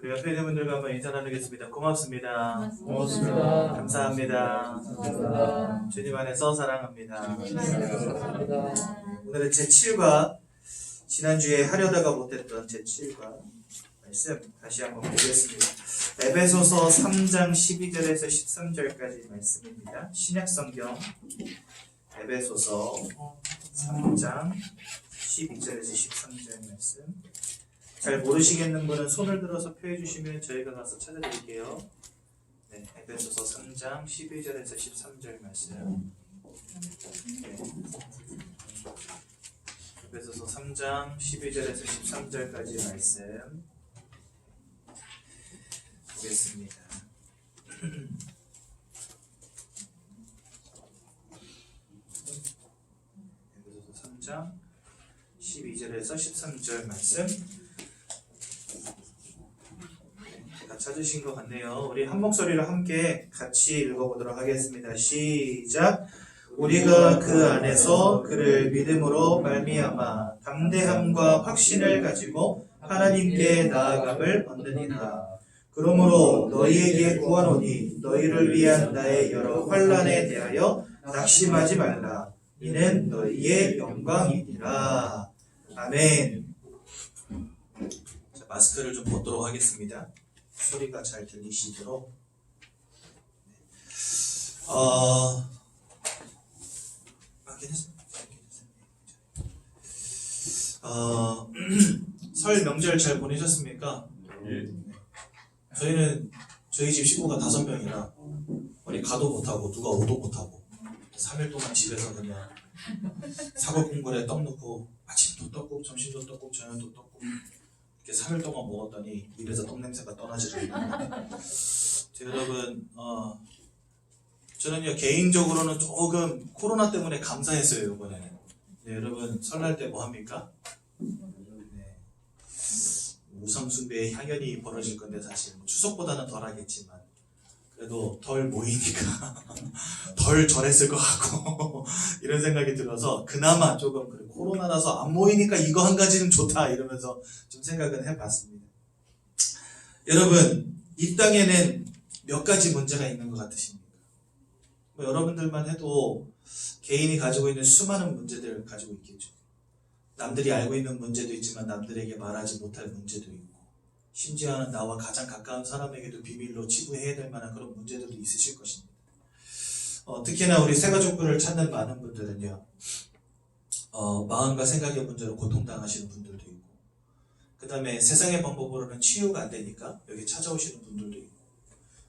우리 옆에 있는 분들과 한번 인사 나누겠습니다. 고맙습니다. 고맙습니다. 감사합니다. 감사합니다. 주님 안에서 사랑합니다. 감사합니다. 오늘은 제7과 지난주에 하려다가 못했던 제7과 말씀 다시 한번 보겠습니다. 에베소서 3장 12절에서 13절까지 말씀입니다. 신약성경 에베소서 3장 12절에서 13절 말씀. 잘 모르시겠는 분은 손을 들어서 표해 주시면 저희가 가서 찾아드릴게요. 네, 에베소서 3장 12절에서 13절 말씀. 네. 에베소서 3장 12절에서 13절까지 말씀 보겠습니다. 에베소서 3장 12절에서 13절 말씀 다 찾으신 것 같네요. 우리 한 목소리로 함께 같이 읽어보도록 하겠습니다. 시작. 우리가 그 안에서 그를 믿음으로 말미암아 담대함과 확신을 가지고 하나님께 나아감을 얻느니라. 그러므로 너희에게 구하노니 너희를 위한 나의 여러 환난에 대하여 낙심하지 말라. 이는 너희의 영광이니라. 아멘. 자, 마스크를 좀 벗도록 하겠습니다. 소리가 잘 들리시도록. 설 명절 잘 보내셨습니까? 예. 저희는 저희 집 식구가 5명이라 어디 가도 못하고 누가 오도 못하고 3일 동안 집에서 그냥 사골국물에 떡 넣고 아침도 떡국, 점심도 떡국, 저녁도 떡국 이렇게 3일 동안 먹었더니 입에서 떡 냄새가 떠나지를 않는데 여러분 저는요 개인적으로는 조금 코로나 때문에 감사했어요 이번에는. 네, 여러분 설날 때 뭐 합니까? 네. 우상숭배의 향연이 벌어질 건데 사실 추석보다는 덜 하겠지만 그래도 덜 모이니까 덜 절했을 것 같고 이런 생각이 들어서 그나마 조금 그래, 코로나라서 안 모이니까 이거 한 가지는 좋다 이러면서 좀 생각은 해봤습니다. 여러분 이 땅에는 몇 가지 문제가 있는 것 같으십니까? 뭐 여러분들만 해도 개인이 가지고 있는 수많은 문제들을 가지고 있겠죠. 남들이 알고 있는 문제도 있지만 남들에게 말하지 못할 문제도 있고 심지어는 나와 가장 가까운 사람에게도 비밀로 치부해야 될 만한 그런 문제들도 있으실 것입니다. 특히나 우리 새가족부를 찾는 많은 분들은요 마음과 생각의 문제로 고통당하시는 분들도 있고 그 다음에 세상의 방법으로는 치유가 안 되니까 여기 찾아오시는 분들도 있고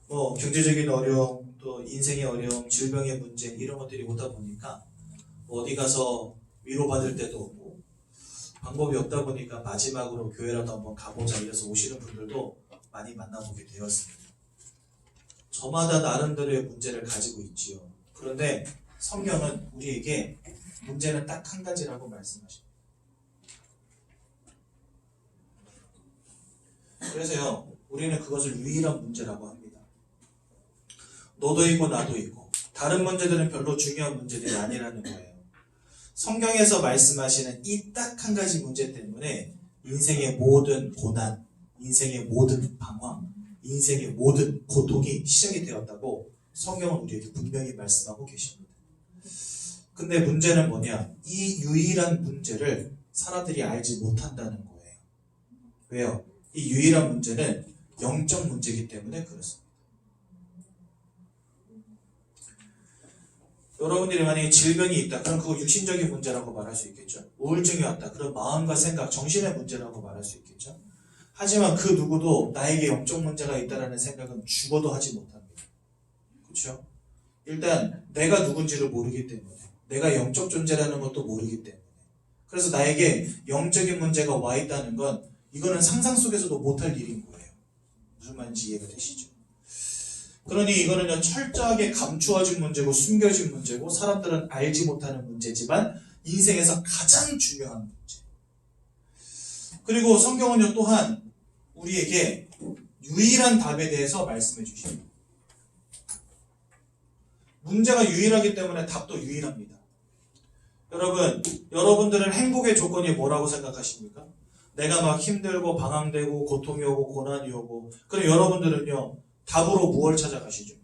뭐 경제적인 어려움 또 인생의 어려움 질병의 문제 이런 것들이 오다 보니까 어디 가서 위로받을 때도 없고 방법이 없다 보니까 마지막으로 교회라도 한번 가보자 이래서 오시는 분들도 많이 만나보게 되었습니다. 저마다 나름대로의 문제를 가지고 있지요. 그런데 성경은 우리에게 문제는 딱 한 가지라고 말씀하십니다. 그래서요 우리는 그것을 유일한 문제라고 합니다. 너도 있고 나도 있고 다른 문제들은 별로 중요한 문제들이 아니라는 거예요. 성경에서 말씀하시는 이 딱 한 가지 문제 때문에 인생의 모든 고난, 인생의 모든 방황, 인생의 모든 고통이 시작이 되었다고 성경은 우리에게 분명히 말씀하고 계십니다. 근데 문제는 뭐냐? 이 유일한 문제를 사람들이 알지 못한다는 거예요. 왜요? 이 유일한 문제는 영적 문제이기 때문에 그렇습니다. 여러분들이 만약에 질병이 있다 그럼 그거 육신적인 문제라고 말할 수 있겠죠. 우울증이 왔다 그럼 마음과 생각, 정신의 문제라고 말할 수 있겠죠. 하지만 그 누구도 나에게 영적 문제가 있다는 생각은 죽어도 하지 못합니다. 그렇죠? 일단 내가 누군지를 모르기 때문에 내가 영적 존재라는 것도 모르기 때문에 그래서 나에게 영적인 문제가 와 있다는 건 이거는 상상 속에서도 못할 일인 거예요. 무슨 말인지 이해가 되시죠? 그러니 이거는 철저하게 감추어진 문제고 숨겨진 문제고 사람들은 알지 못하는 문제지만 인생에서 가장 중요한 문제. 그리고 성경은요 또한 우리에게 유일한 답에 대해서 말씀해 주십니다. 문제가 유일하기 때문에 답도 유일합니다. 여러분들은 행복의 조건이 뭐라고 생각하십니까? 내가 막 힘들고 방황되고 고통이 오고 고난이 오고. 그럼 여러분들은요, 답으로 무엇을 찾아가시죠?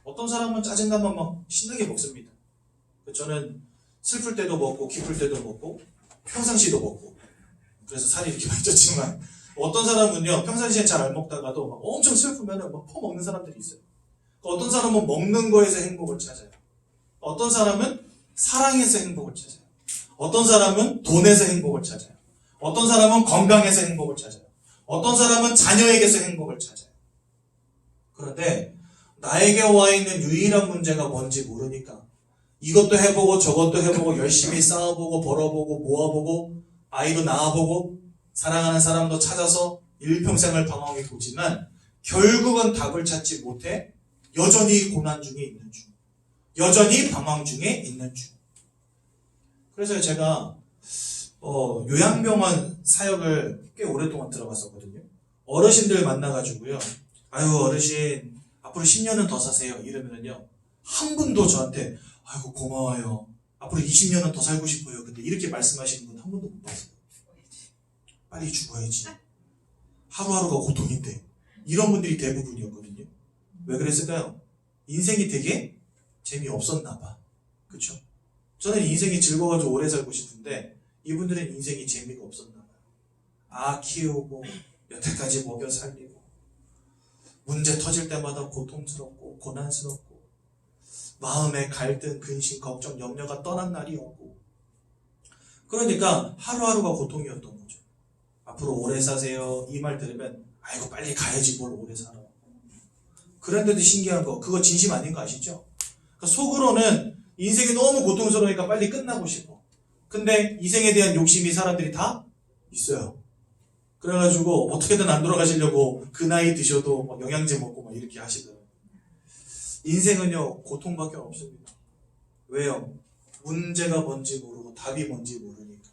어떤 사람은 짜증나면 막 신나게 먹습니다. 저는 슬플 때도 먹고 기쁠 때도 먹고 평상시도 먹고, 그래서 살이 이렇게 많이 쪘지만, 어떤 사람은요 평상시엔 잘 안 먹다가도 막 엄청 슬프면 막 퍼먹는 사람들이 있어요. 어떤 사람은 먹는 거에서 행복을 찾아요. 어떤 사람은 사랑에서 행복을 찾아요. 어떤 사람은 돈에서 행복을 찾아요. 어떤 사람은 건강에서 행복을 찾아요. 어떤 사람은 자녀에게서 행복을 찾아요. 그런데 나에게 와 있는 유일한 문제가 뭔지 모르니까 이것도 해보고 저것도 해보고 열심히 쌓아보고 벌어보고 모아보고 아이도 낳아보고 사랑하는 사람도 찾아서 일평생을 방황해 보지만 결국은 답을 찾지 못해 여전히 고난 중에 있는 중, 여전히 방황 중에 있는 중. 그래서 제가 요양병원 사역을 꽤 오랫동안 들어갔었거든요. 어르신들 만나가지고요, 아유 어르신 앞으로 10년은 더 사세요 이러면은요, 한 분도 저한테 아이고 고마워요, 앞으로 20년은 더 살고 싶어요, 근데 이렇게 말씀하시는 분 한 번도 못 봤어요. 빨리 죽어야지, 하루하루가 고통인데, 이런 분들이 대부분이었거든요. 왜 그랬을까요? 인생이 되게 재미없었나 봐. 그쵸? 저는 인생이 즐거워가지고 오래 살고 싶은데 이분들은 인생이 재미가 없었나 봐요. 아 키우고 여태까지 먹여 살리고 문제 터질 때마다 고통스럽고 고난스럽고 마음의 갈등, 근심, 걱정, 염려가 떠난 날이 없고, 그러니까 하루하루가 고통이었던 거죠. 앞으로 오래 사세요 이 말 들으면 아이고 빨리 가야지 뭘 오래 살아. 그런데도 신기한 거, 그거 진심 아닌 거 아시죠? 그러니까 속으로는 인생이 너무 고통스러우니까 빨리 끝나고 싶어. 근데 인생에 대한 욕심이 사람들이 다 있어요. 그래가지고 어떻게든 안 돌아가시려고 그 나이 드셔도 막 영양제 먹고 막 이렇게 하시더라고요. 인생은요 고통밖에 없습니다. 왜요? 문제가 뭔지 모르고 답이 뭔지 모르니까.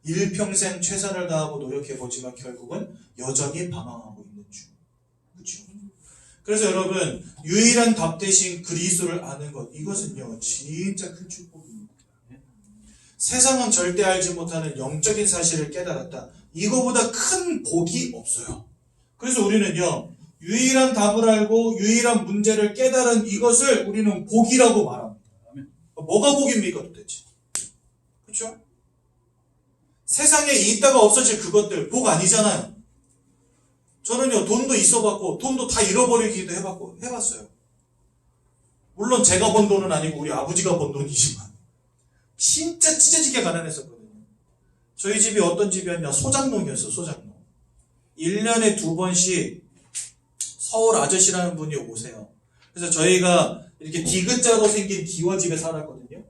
일평생 최선을 다하고 노력해보지만 결국은 여전히 방황하고 있는 중. 그렇죠? 그래서 여러분, 유일한 답 대신 그리스도를 아는 것, 이것은요 진짜 큰 축복입니다. 세상은 절대 알지 못하는 영적인 사실을 깨달았다, 이거보다 큰 복이 없어요. 그래서 우리는요 유일한 답을 알고 유일한 문제를 깨달은 이것을 우리는 복이라고 말합니다. 뭐가 복입니까 도대체? 그렇죠? 세상에 있다가 없어질 그것들 복 아니잖아요. 저는요 돈도 있어봤고 돈도 다 잃어버리기도 해봤어요. 물론 제가 번 돈은 아니고 우리 아버지가 번 돈이지만 진짜 찢어지게 가난했었거든요. 저희 집이 어떤 집이었냐, 소장농이었어요. 소장농. 1년에 2번씩 서울 아저씨라는 분이 오세요. 그래서 저희가 이렇게 디귿자로 생긴 기와집에 살았거든요.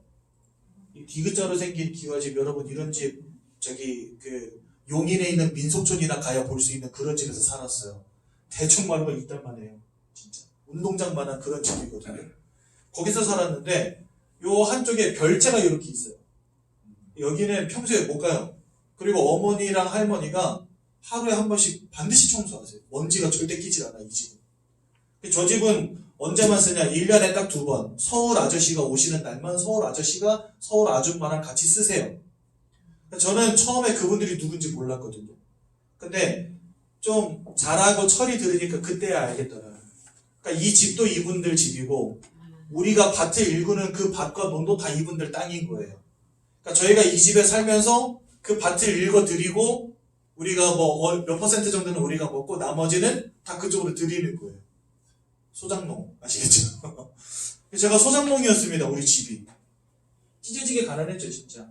이 디귿자로 생긴 기와집, 여러분 이런 집 저기 그 용인에 있는 민속촌이나 가야 볼 수 있는 그런 집에서 살았어요. 대충 말하면 이딴만 해요. 진짜 운동장만한 그런 집이거든요. 거기서 살았는데 요 한쪽에 별채가 이렇게 있어요. 여기는 평소에 못 가요. 그리고 어머니랑 할머니가 하루에 한 번씩 반드시 청소하세요. 먼지가 절대 끼질 않아 이 집은. 저 집은 언제만 쓰냐, 1년에 딱 2번 서울 아저씨가 오시는 날만 서울 아저씨가 서울 아줌마랑 같이 쓰세요. 저는 처음에 그분들이 누군지 몰랐거든요. 근데 좀 잘하고 철이 들으니까 그때야 알겠더라고요. 그러니까 이 집도 이분들 집이고 우리가 밭을 일구는 그 밭과 논도 다 이분들 땅인 거예요. 그러니까 저희가 이 집에 살면서 그 밭을 일궈드리고 우리가 뭐 몇 퍼센트 정도는 우리가 먹고 나머지는 다 그쪽으로 드리는 거예요. 소장농 아시겠죠? 제가 소장농이었습니다. 우리 집이 찢어지게 가난했죠 진짜.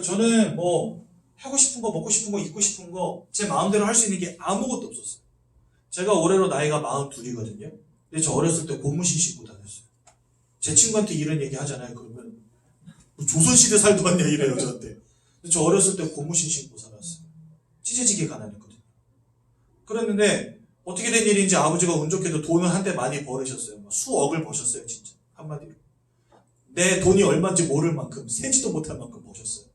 저는 뭐 하고 싶은 거, 먹고 싶은 거, 입고 싶은 거 제 마음대로 할 수 있는 게 아무것도 없었어요. 제가 올해로 나이가 42이거든요. 근데 저 어렸을 때 고무신 신고 다녔어요. 제 친구한테 이런 얘기 하잖아요. 그러면 조선시대 살도 왔냐 이래요 저한테. 근데 저 어렸을 때 고무신 신고 살았어요. 찢어지게 가난했거든요. 그랬는데 어떻게 된 일인지 아버지가 운 좋게도 돈을 한때 많이 벌으셨어요. 수억을 버셨어요 진짜. 한마디로 내 돈이 얼마인지 모를 만큼, 세지도 못할 만큼 버셨어요.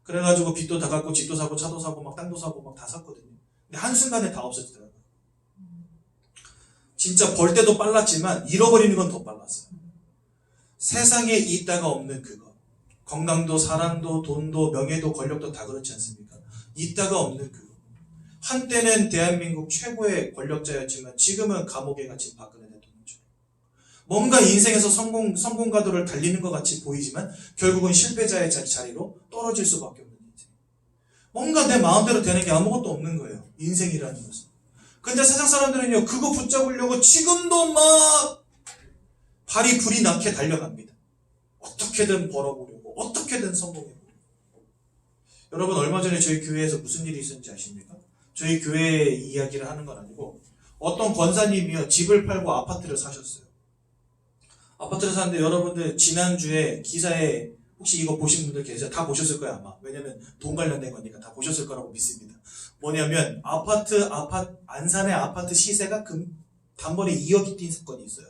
그래가지고 빚도 다 갚고 집도 사고 차도 사고 막 땅도 사고 막 다 샀거든요. 근데 한순간에 다 없어지더라고요. 진짜 벌 때도 빨랐지만 잃어버리는 건 더 빨랐어요. 세상에 있다가 없는 그거, 건강도 사랑도 돈도 명예도 권력도 다 그렇지 않습니까? 있다가 없는 그거. 한때는 대한민국 최고의 권력자였지만 지금은 감옥에 갇힌 박근혜 대통령처럼 뭔가 인생에서 성공가도를 달리는 것 같이 보이지만 결국은 실패자의 자리로 떨어질 수밖에 없는 인생. 뭔가 내 마음대로 되는 게 아무것도 없는 거예요. 인생이라는 것은. 근데 세상 사람들은요, 그거 붙잡으려고 지금도 막 불이 나게 달려갑니다. 어떻게든 벌어보려고, 어떻게든 성공해보려고. 여러분, 얼마 전에 저희 교회에서 무슨 일이 있었는지 아십니까? 저희 교회 이야기를 하는 건 아니고 어떤 권사님이요, 집을 팔고 아파트를 사셨어요. 아파트를 샀는데 여러분들 지난주에 기사에 혹시 이거 보신 분들 계세요? 다 보셨을 거예요 아마. 왜냐면 돈 관련된 거니까 다 보셨을 거라고 믿습니다. 뭐냐면 안산의 아파트 시세가 단번에 2억이 뛴 사건이 있어요.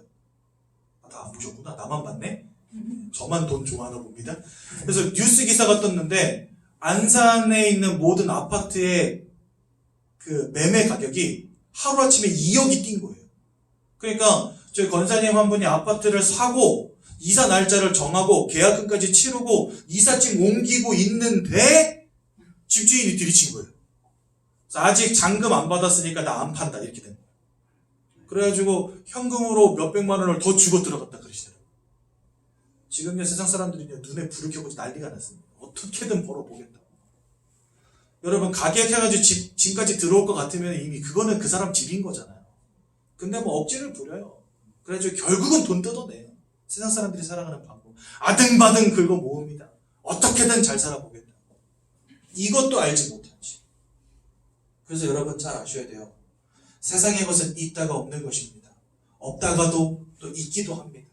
다 안 보셨구나. 나만 봤네. 저만 돈 좋아하나 봅니다. 그래서 뉴스 기사가 떴는데 안산에 있는 모든 아파트의 그 매매 가격이 하루아침에 2억이 뛴 거예요. 그러니까 저희 권사님 한 분이 아파트를 사고 이사 날짜를 정하고 계약금까지 치르고 이삿짐 옮기고 있는데 집주인이 들이친 거예요. 그래서 아직 잔금 안 받았으니까 나 안 판다 이렇게 된 거예요. 그래가지고 현금으로 몇백만 원을 더 주고 들어갔다 그러시더라고요. 지금요 세상 사람들은요 눈에 불을 켜고 난리가 났습니다. 어떻게든 벌어보겠다. 여러분 가격해가지고 집까지 들어올 것 같으면 이미 그거는 그 사람 집인 거잖아요. 근데 뭐 억지를 부려요. 그래가지고 결국은 돈 뜯어내요. 세상 사람들이 살아가는 방법. 아등바등 긁어 모읍니다. 어떻게든 잘 살아보겠다. 이것도 알지 못하지. 그래서 여러분 잘 아셔야 돼요. 세상의 것은 있다가 없는 것입니다. 없다가도 또 있기도 합니다.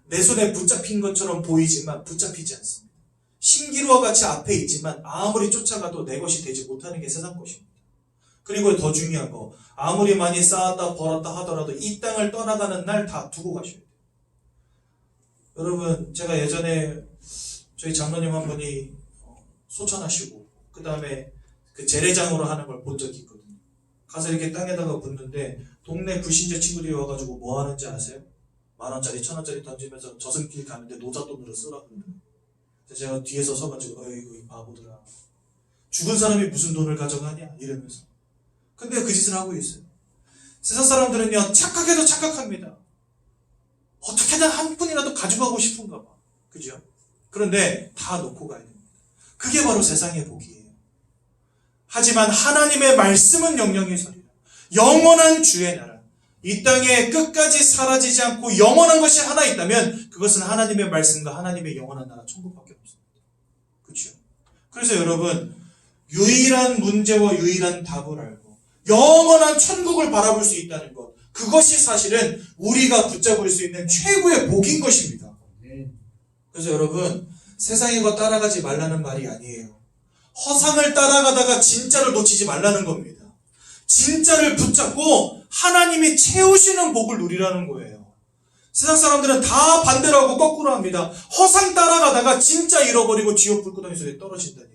내 손에 붙잡힌 것처럼 보이지만 붙잡히지 않습니다. 신기루와 같이 앞에 있지만 아무리 쫓아가도 내 것이 되지 못하는 게 세상 것입니다. 그리고 더 중요한 거, 아무리 많이 쌓았다 벌었다 하더라도 이 땅을 떠나가는 날 다 두고 가셔야 돼요. 여러분, 제가 예전에 저희 장로님 한 분이 소천하시고 그 다음에 그 재래장으로 하는 걸 본 적이 있거든요. 가서 이렇게 땅에다가 붓는데 동네 불신자 친구들이 와가지고 뭐 하는지 아세요? 10,000원짜리 1,000원짜리 던지면서 저승길 가는데 노잣돈으로 쓰라 그러더라고요. 제가 뒤에서 서가지고 어이구 이 바보들아, 죽은 사람이 무슨 돈을 가져가냐 이러면서. 근데 그 짓을 하고 있어요. 세상 사람들은요 착각해도 착각합니다. 어떻게든 한 푼이라도 가져가고 싶은가 봐. 그죠? 그런데 다 놓고 가야 됩니다. 그게 바로 세상의 복이에요. 하지만 하나님의 말씀은 영영이 서리라. 영원한 주의 나라. 이 땅에 끝까지 사라지지 않고 영원한 것이 하나 있다면 그것은 하나님의 말씀과 하나님의 영원한 나라 천국밖에 없습니다. 그렇죠? 그래서 여러분 유일한 문제와 유일한 답을 알고 영원한 천국을 바라볼 수 있다는 것, 그것이 사실은 우리가 붙잡을 수 있는 최고의 복인 것입니다. 그래서 여러분 세상의 것 따라가지 말라는 말이 아니에요. 허상을 따라가다가 진짜를 놓치지 말라는 겁니다. 진짜를 붙잡고 하나님이 채우시는 복을 누리라는 거예요. 세상 사람들은 다 반대로 하고 거꾸로 합니다. 허상 따라가다가 진짜 잃어버리고 지옥 불구덩이 속에 떨어진다니까요.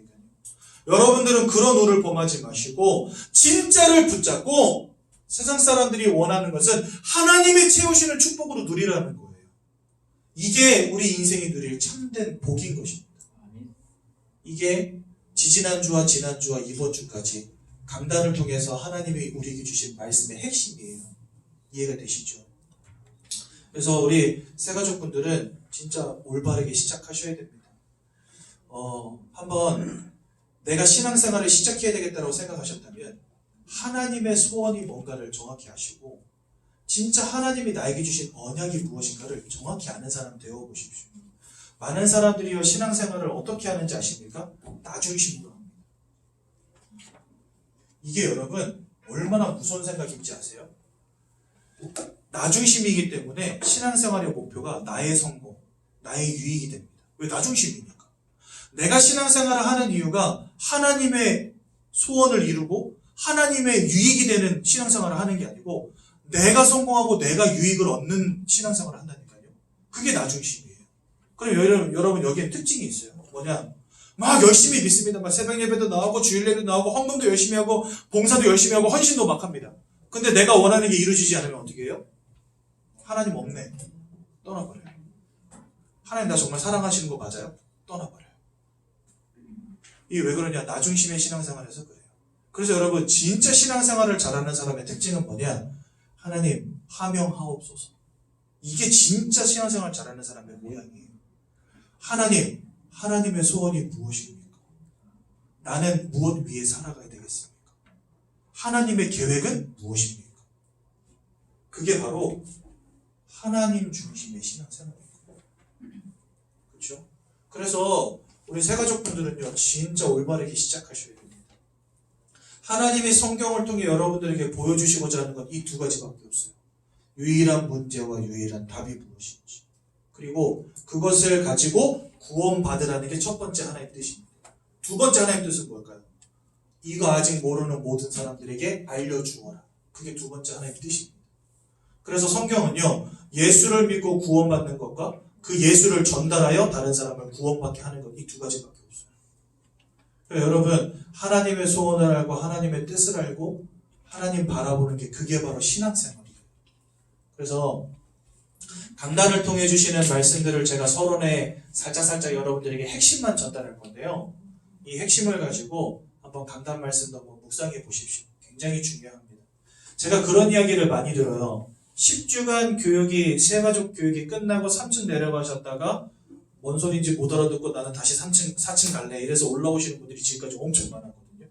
여러분들은 그런 오를 범하지 마시고 진짜를 붙잡고 세상 사람들이 원하는 것은 하나님이 채우시는 축복으로 누리라는 거예요. 이게 우리 인생이 누릴 참된 복인 것입니다. 이게 지지난주와 지난주와 이번 주까지 강단을 통해서 하나님이 우리에게 주신 말씀의 핵심이에요. 이해가 되시죠? 그래서 우리 새가족분들은 진짜 올바르게 시작하셔야 됩니다. 한번 내가 신앙생활을 시작해야 되겠다고 생각하셨다면 하나님의 소원이 뭔가를 정확히 아시고 진짜 하나님이 나에게 주신 언약이 무엇인가를 정확히 아는 사람 되어보십시오. 많은 사람들이요 신앙생활을 어떻게 하는지 아십니까? 나중심으로 합니다. 이게 여러분 얼마나 무서운 생각인지 아세요? 나중심이기 때문에 신앙생활의 목표가 나의 성공, 나의 유익이 됩니다. 왜 나중심입니까? 내가 신앙생활을 하는 이유가 하나님의 소원을 이루고 하나님의 유익이 되는 신앙생활을 하는 게 아니고 내가 성공하고 내가 유익을 얻는 신앙생활을 한다니까요. 그게 나중심이에요. 그럼 여러분 여기에 특징이 있어요. 뭐냐? 막 열심히 믿습니다. 막 새벽 예배도 나오고 주일 예배도 나오고 헌금도 열심히 하고 봉사도 열심히 하고 헌신도 막 합니다. 근데 내가 원하는 게 이루어지지 않으면 어떻게 해요? 하나님 없네. 떠나버려요. 하나님 나 정말 사랑하시는 거 맞아요? 떠나버려요. 이게 왜 그러냐? 나중심의 신앙생활에서 그래요. 그래서 여러분 진짜 신앙생활을 잘하는 사람의 특징은 뭐냐? 하나님 하명하옵소서. 이게 진짜 신앙생활 잘하는 사람의 모양이에요. 하나님, 하나님의 소원이 무엇입니까? 나는 무엇 위에 살아가야 되겠습니까? 하나님의 계획은 무엇입니까? 그게 바로 하나님 중심의 신앙생활입니다. 그렇죠? 그래서 우리 새가족분들은요, 진짜 올바르게 시작하셔야 됩니다. 하나님이 성경을 통해 여러분들에게 보여주시고자 하는 건 이 두 가지밖에 없어요. 유일한 문제와 유일한 답이 무엇인지. 그리고 그것을 가지고 구원받으라는 게 첫 번째 하나님의 뜻입니다. 두 번째 하나님의 뜻은 뭘까요? 이거 아직 모르는 모든 사람들에게 알려주어라. 그게 두 번째 하나님의 뜻입니다. 그래서 성경은요, 예수를 믿고 구원받는 것과 그 예수를 전달하여 다른 사람을 구원받게 하는 것, 이 두 가지밖에 없어요. 그러니까 여러분, 하나님의 소원을 알고 하나님의 뜻을 알고 하나님 바라보는 게 그게 바로 신앙생활이에요. 그래서 강단을 통해 주시는 말씀들을 제가 서론에 살짝 여러분들에게 핵심만 전달할 건데요. 이 핵심을 가지고 한번 강단 말씀도 한번 묵상해 보십시오. 굉장히 중요합니다. 제가 그런 이야기를 많이 들어요. 10주간 교육이, 새가족 교육이 끝나고 3층 내려가셨다가 뭔 소리인지 못 알아듣고 나는 다시 4층 갈래. 이래서 올라오시는 분들이 지금까지 엄청 많았거든요.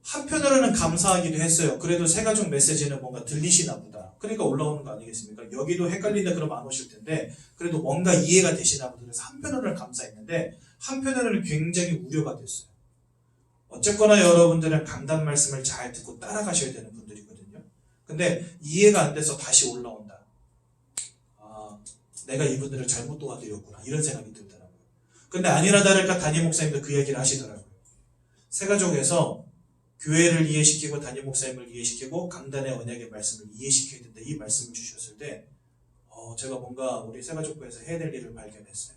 한편으로는 감사하기도 했어요. 그래도 새가족 메시지는 뭔가 들리시나 보다. 그러니까 올라오는 거 아니겠습니까? 여기도 헷갈린다 그러면 안 오실 텐데 그래도 뭔가 이해가 되시나 보다. 그래서 한편으로는 감사했는데 한편으로는 굉장히 우려가 됐어요. 어쨌거나 여러분들은 강단 말씀을 잘 듣고 따라가셔야 되는 분들이거든요. 근데 이해가 안 돼서 다시 올라온다. 아, 내가 이분들을 잘못 도와드렸구나. 이런 생각이 들더라고요. 근데 아니나 다를까 담임 목사님도 그 얘기를 하시더라고요. 새가족에서 교회를 이해시키고 담임 목사님을 이해시키고 강단의 언약의 말씀을 이해시켜야 된다. 이 말씀을 주셨을 때 제가 뭔가 우리 새가족부에서 해야 될 일을 발견했어요.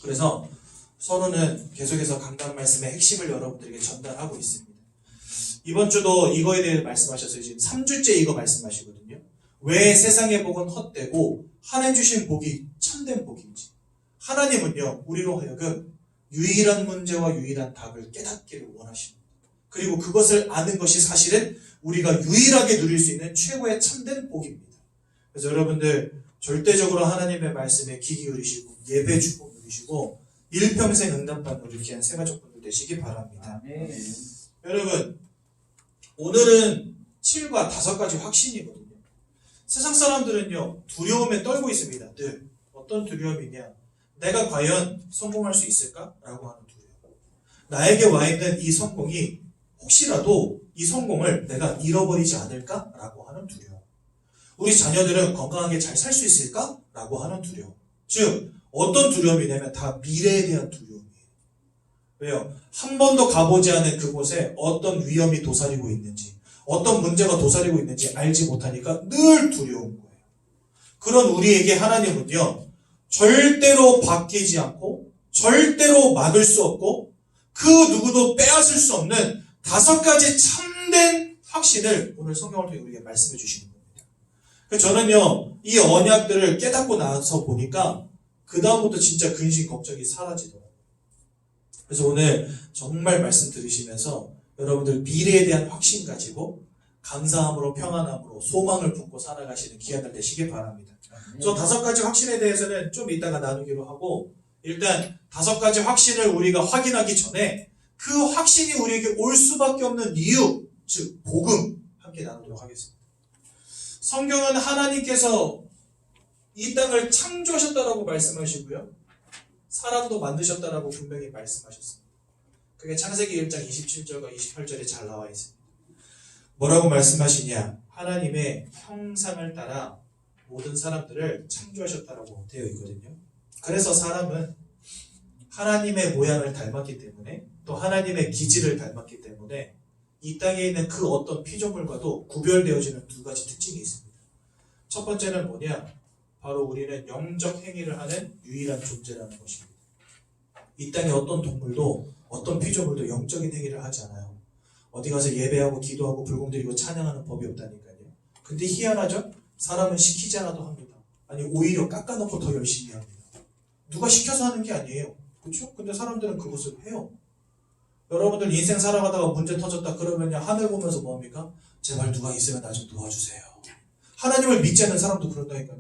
그래서 서로는 계속해서 강단 말씀의 핵심을 여러분들에게 전달하고 있습니다. 이번 주도 이거에 대해 말씀하셨어요. 지금 3주째 이거 말씀하시거든요. 왜 세상의 복은 헛되고 하나님 주신 복이 참된 복인지. 하나님은요, 우리로 하여금 유일한 문제와 유일한 답을 깨닫기를 원하십니다. 그리고 그것을 아는 것이 사실은 우리가 유일하게 누릴 수 있는 최고의 참된 복입니다. 그래서 여러분들 절대적으로 하나님의 말씀에 귀 기울이시고 예배 축복 누리시고 일평생 응답받는 우리 귀한 새가족분들 되시기 바랍니다. 여러분, 오늘은 7과 5가지 확신이거든요. 세상 사람들은요, 두려움에 떨고 있습니다. 늘. 어떤 두려움이냐? 내가 과연 성공할 수 있을까? 라고 하는 두려움. 나에게 와 있는 이 성공이 혹시라도 이 성공을 내가 잃어버리지 않을까? 라고 하는 두려움. 우리 자녀들은 건강하게 잘 살 수 있을까? 라고 하는 두려움. 즉, 어떤 두려움이냐면 다 미래에 대한 두려움이에요. 왜요? 한 번도 가보지 않은 그곳에 어떤 위험이 도사리고 있는지, 어떤 문제가 도사리고 있는지 알지 못하니까 늘 두려운 거예요. 그런 우리에게 하나님은요, 절대로 바뀌지 않고, 절대로 막을 수 없고, 그 누구도 빼앗을 수 없는 5가지 참된 확신을 오늘 성경을 통해 우리에게 말씀해 주시는 겁니다. 그래서 저는요, 이 언약들을 깨닫고 나서 보니까 그 다음부터 진짜 근심 걱정이 사라지더라고요. 그래서 오늘 정말 말씀 들으시면서 여러분들 미래에 대한 확신 가지고 감사함으로 평안함으로 소망을 품고 살아가시는 귀한 날 되시길 바랍니다. 저 5가지 확신에 대해서는 좀 이따가 나누기로 하고 일단 5가지 확신을 우리가 확인하기 전에 그 확신이 우리에게 올 수밖에 없는 이유, 즉 복음 함께 나누도록 하겠습니다. 성경은 하나님께서 이 땅을 창조하셨다라고 말씀하시고요. 사람도 만드셨다라고 분명히 말씀하셨습니다. 그게 창세기 1장 27절과 28절에 잘 나와 있습니다. 뭐라고 말씀하시냐? 하나님의 형상을 따라 모든 사람들을 창조하셨다라고 되어 있거든요. 그래서 사람은 하나님의 모양을 닮았기 때문에 또 하나님의 기질을 닮았기 때문에 이 땅에 있는 그 어떤 피조물과도 구별되어지는 2가지 특징이 있습니다. 첫 번째는 뭐냐? 바로 우리는 영적 행위를 하는 유일한 존재라는 것입니다. 이 땅에 어떤 동물도 어떤 피조물도 영적인 행위를 하지 않아요. 어디 가서 예배하고 기도하고 불공 드리고 찬양하는 법이 없다니까요. 근데 희한하죠? 사람은 시키지 않아도 합니다. 아니 오히려 깎아놓고 더 열심히 합니다. 누가 시켜서 하는 게 아니에요. 그렇죠? 근데 사람들은 그것을 해요. 여러분들 인생 살아가다가 문제 터졌다 그러면요, 하늘 보면서 뭐합니까? 제발 누가 있으면 나 좀 도와주세요. 하나님을 믿지 않는 사람도 그런다니까요.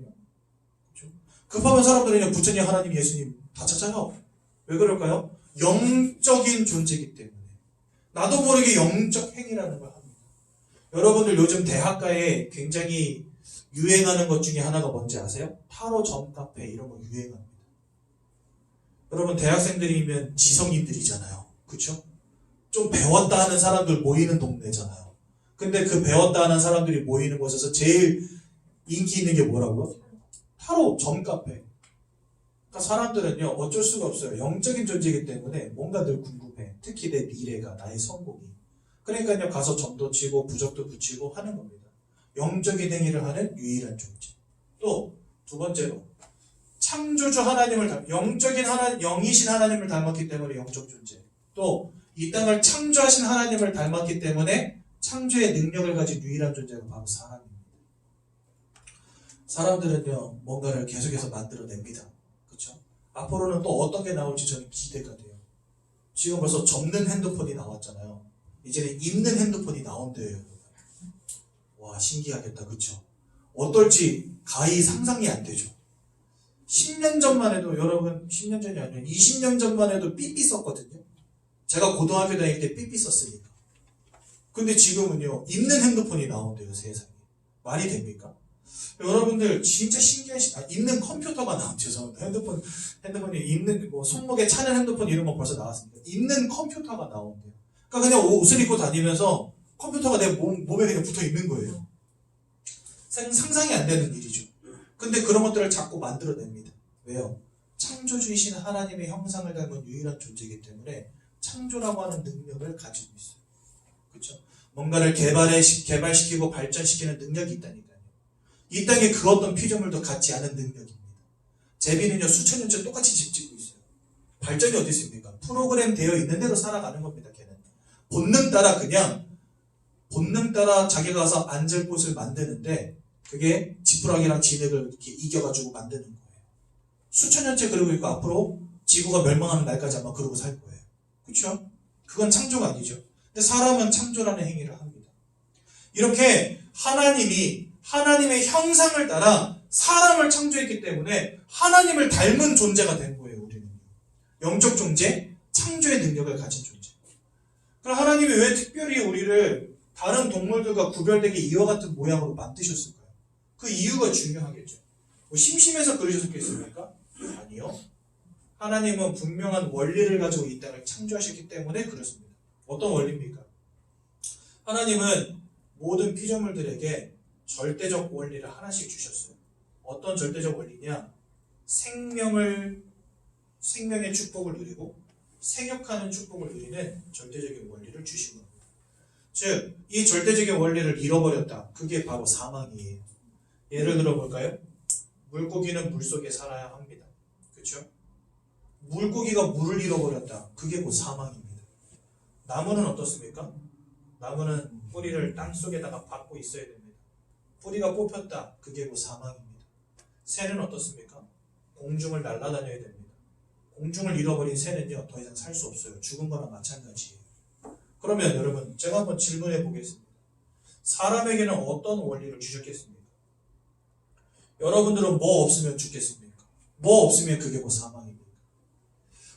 그렇죠? 급하면 사람들은 부처님, 하나님, 예수님 다 찾아요. 왜 그럴까요? 영적인 존재이기 때문에. 나도 모르게 영적 행위라는 걸 합니다. 여러분들 요즘 대학가에 굉장히 유행하는 것 중에 하나가 뭔지 아세요? 타로 점카페 이런 거 유행합니다. 여러분 대학생들이면 지성인들이잖아요. 그쵸? 좀 배웠다 하는 사람들 모이는 동네잖아요. 근데 그 배웠다 하는 사람들이 모이는 곳에서 제일 인기 있는 게 뭐라고요? 타로 점카페. 그러니까 사람들은요 어쩔 수가 없어요. 영적인 존재이기 때문에 뭔가 늘 궁금해. 특히 내 미래가, 나의 성공이. 그러니까요 가서 점도 치고 부적도 붙이고 하는 겁니다. 영적인 행위를 하는 유일한 존재. 또 두 번째로 창조주 하나님을 영적인 영이신 하나님을 닮았기 때문에 영적 존재. 또 이 땅을 창조하신 하나님을 닮았기 때문에 창조의 능력을 가진 유일한 존재가 바로 사람입니다. 사람들은요 뭔가를 계속해서 만들어냅니다. 그렇죠? 앞으로는 또 어떤 게 나올지 저는 기대가 돼요. 지금 벌써 접는 핸드폰이 나왔잖아요. 이제는 입는 핸드폰이 나온대요. 와 신기하겠다. 그렇죠? 어떨지 가히 상상이 안 되죠. 10년 전만 해도 여러분 10년 전이 아니라 20년 전만 해도 삐삐 썼거든요. 제가 고등학교 다닐 때 삐삐 썼으니까. 근데 지금은요 입는 핸드폰이 나온대요. 세상에. 말이 됩니까? 여러분들 진짜 신기하시다. 입는 컴퓨터가 나온 죄송합니다. 핸드폰이 입는 뭐 손목에 차는 핸드폰 이런 거 벌써 나왔습니다. 입는 컴퓨터가 나온대요. 그러니까 그냥 옷을 입고 다니면서 컴퓨터가 내 몸에 그냥 붙어 있는 거예요. 상상이 안 되는 일이죠. 근데 그런 것들을 자꾸 만들어냅니다. 왜요? 창조주이신 하나님의 형상을 닮은 유일한 존재이기 때문에 창조라고 하는 능력을 가지고 있어요. 그렇죠? 뭔가를 개발시키고 발전시키는 능력이 있다니까요. 이 땅에 그 어떤 피조물도 갖지 않은 능력입니다. 제비는요 수천 년째 똑같이 집 짓고 있어요. 발전이 어디 있습니까? 프로그램 되어 있는 대로 살아가는 겁니다. 걔는 본능 따라 자기가 가서 앉을 곳을 만드는데 그게 지푸라기랑 진흙을 이렇게 이겨가지고 만드는 거예요. 수천 년째 그러고 있고 앞으로 지구가 멸망하는 날까지 아마 그러고 살 거예요. 그렇죠? 그건 창조가 아니죠. 근데 사람은 창조라는 행위를 합니다. 이렇게 하나님이 하나님의 형상을 따라 사람을 창조했기 때문에 하나님을 닮은 존재가 된 거예요. 우리는 영적 존재, 창조의 능력을 가진 존재. 그럼 하나님이 왜 특별히 우리를 다른 동물들과 구별되게 이와 같은 모양으로 만드셨을까요? 그 이유가 중요하겠죠. 뭐 심심해서 그러셨겠습니까? 아니요. 하나님은 분명한 원리를 가지고 이 땅을 창조하셨기 때문에 그렇습니다. 어떤 원리입니까? 하나님은 모든 피조물들에게 절대적 원리를 하나씩 주셨어요. 어떤 절대적 원리냐? 생명의 축복을 누리고 생육하는 축복을 누리는 절대적인 원리를 주신 겁니다. 즉, 이 절대적인 원리를 잃어버렸다. 그게 바로 사망이에요. 예를 들어 볼까요? 물고기는 물속에 살아야 합니다. 그렇죠? 물고기가 물을 잃어버렸다. 그게 곧 사망입니다. 나무는 어떻습니까? 나무는 뿌리를 땅속에다가 박고 있어야 됩니다. 뿌리가 뽑혔다. 그게 곧 사망입니다. 새는 어떻습니까? 공중을 날아다녀야 됩니다. 공중을 잃어버린 새는요 더 이상 살 수 없어요. 죽은 거랑 마찬가지예요. 그러면 여러분 제가 한번 질문해 보겠습니다. 사람에게는 어떤 원리를 주셨겠습니까? 여러분들은 뭐 없으면 죽겠습니까? 뭐 없으면 그게 뭐 사망입니까?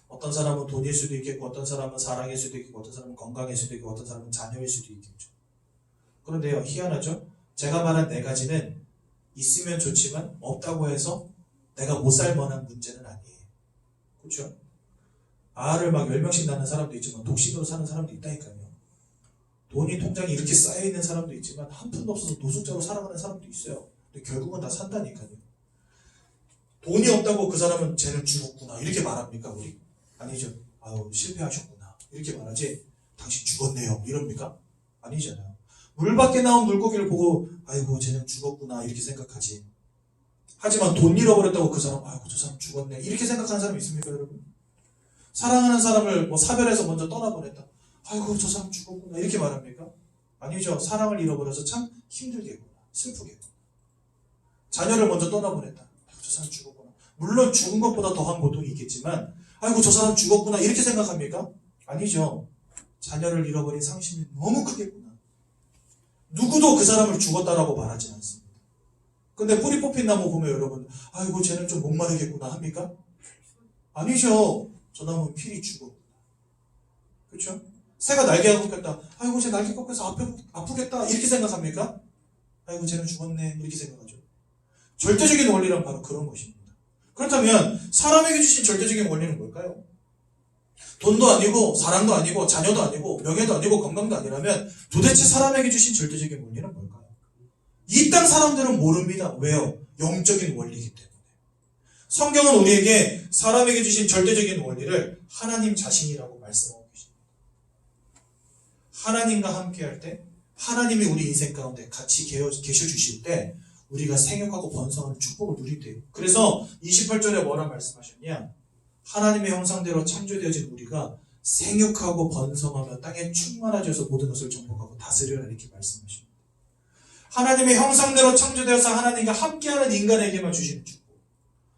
어떤 사람은 돈일 수도 있겠고 어떤 사람은 사랑일 수도 있겠고 어떤 사람은 건강일 수도 있고 어떤 사람은 자녀일 수도 있겠죠. 그런데요 희한하죠? 제가 말한 네 가지는 있으면 좋지만 없다고 해서 내가 못 살 만한 문제는 아니에요. 그렇죠? 알을 막 10명씩 낳는 사람도 있지만 독신으로 사는 사람도 있다니까요. 돈이 통장에 이렇게 쌓여있는 사람도 있지만 한 푼도 없어서 노숙자로 살아가는 사람도 있어요. 근데 결국은 다 산다니까요. 돈이 없다고 그 사람은 쟤는 죽었구나 이렇게 말합니까 우리? 아니죠. 아유 실패하셨구나 이렇게 말하지 당신 죽었네요 이럽니까? 아니잖아요. 물 밖에 나온 물고기를 보고 아이고 쟤는 죽었구나 이렇게 생각하지. 하지만 돈 잃어버렸다고 그 사람 아이고 저 사람 죽었네 이렇게 생각하는 사람 있습니까 여러분? 사랑하는 사람을 뭐 사별해서 먼저 떠나보냈다. 아이고 저 사람 죽었구나 이렇게 말합니까? 아니죠. 사랑을 잃어버려서 참 힘들겠구나 슬프겠구나. 자녀를 먼저 떠나보냈다. 아이고 저 사람 죽었구나. 물론 죽은 것보다 더한 고통이 있겠지만 아이고 저 사람 죽었구나 이렇게 생각합니까? 아니죠. 자녀를 잃어버린 상심이 너무 크겠구나. 누구도 그 사람을 죽었다라고 말하지 않습니다. 근데 뿌리 뽑힌 나무 보면 여러분, 아이고 쟤는 좀 목마르겠구나 합니까? 아니죠. 저 나무는 필히 죽어. 그렇죠? 새가 날개가 꺾였다. 아이고 쟤 날개 꺾여서 아프겠다. 이렇게 생각합니까? 아이고 쟤는 죽었네. 이렇게 생각하죠. 절대적인 원리란 바로 그런 것입니다. 그렇다면 사람에게 주신 절대적인 원리는 뭘까요? 돈도 아니고 사랑도 아니고 자녀도 아니고 명예도 아니고 건강도 아니라면 도대체 사람에게 주신 절대적인 원리는 뭘까요? 이 땅 사람들은 모릅니다. 왜요? 영적인 원리이기 때문에. 성경은 우리에게 사람에게 주신 절대적인 원리를 하나님 자신이라고 말씀하고 계십니다. 하나님과 함께할 때 하나님이 우리 인생 가운데 같이 계셔 주실 때 우리가 생육하고 번성하는 축복을 누린대요. 그래서 28절에 뭐라 말씀하셨냐? 하나님의 형상대로 창조되어진 우리가 생육하고 번성하며 땅에 충만하셔서 모든 것을 정복하고 다스려라 이렇게 말씀하십니다. 하나님의 형상대로 창조되어서 하나님과 함께하는 인간에게만 주시는 축복.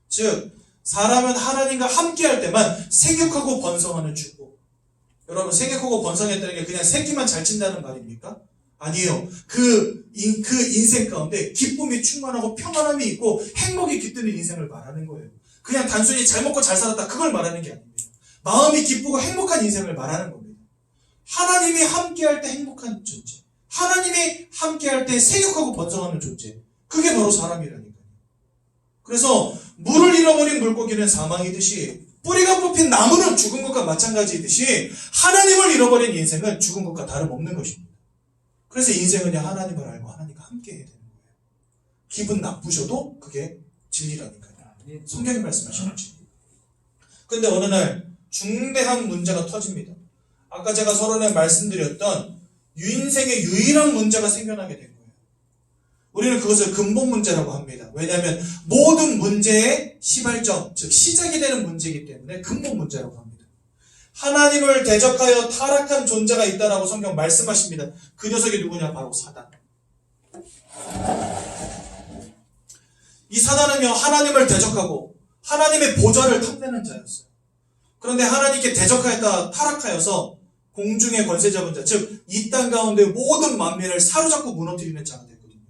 즉 사람은 하나님과 함께할 때만 생육하고 번성하는 축복. 여러분 생육하고 번성했다는 게 그냥 새끼만 잘 친다는 말입니까? 아니에요. 그 인생 가운데 기쁨이 충만하고 평안함이 있고 행복이 깃드는 인생을 말하는 거예요. 그냥 단순히 잘 먹고 잘 살았다 그걸 말하는 게 아닙니다. 마음이 기쁘고 행복한 인생을 말하는 겁니다. 하나님이 함께할 때 행복한 존재, 하나님이 함께할 때 생육하고 번성하는 존재, 그게 바로 사람이라니까요. 그래서 물을 잃어버린 물고기는 사망이듯이 뿌리가 뽑힌 나무는 죽은 것과 마찬가지이듯이 하나님을 잃어버린 인생은 죽은 것과 다름없는 것입니다. 그래서 인생은 그냥 하나님을 알고 하나님과 함께 해야 되는 거예요. 기분 나쁘셔도 그게 진리라니까요. 성경이 말씀하시는 진리. 근데 어느 날 중대한 문제가 터집니다. 아까 제가 서론에 말씀드렸던 인생의 유일한 문제가 생겨나게 된 거예요. 우리는 그것을 근본 문제라고 합니다. 왜냐하면 모든 문제의 시발점, 즉 시작이 되는 문제이기 때문에 근본 문제라고 합니다. 하나님을 대적하여 타락한 존재가 있다라고 성경 말씀하십니다. 그 녀석이 누구냐? 바로 사단. 이 사단은요, 하나님을 대적하고 하나님의 보좌를 탐내는 자였어요. 그런데 하나님께 대적하였다 타락하여서 공중의 권세 잡은 자, 즉 이 땅 가운데 모든 만민을 사로잡고 무너뜨리는 자가 됐거든요.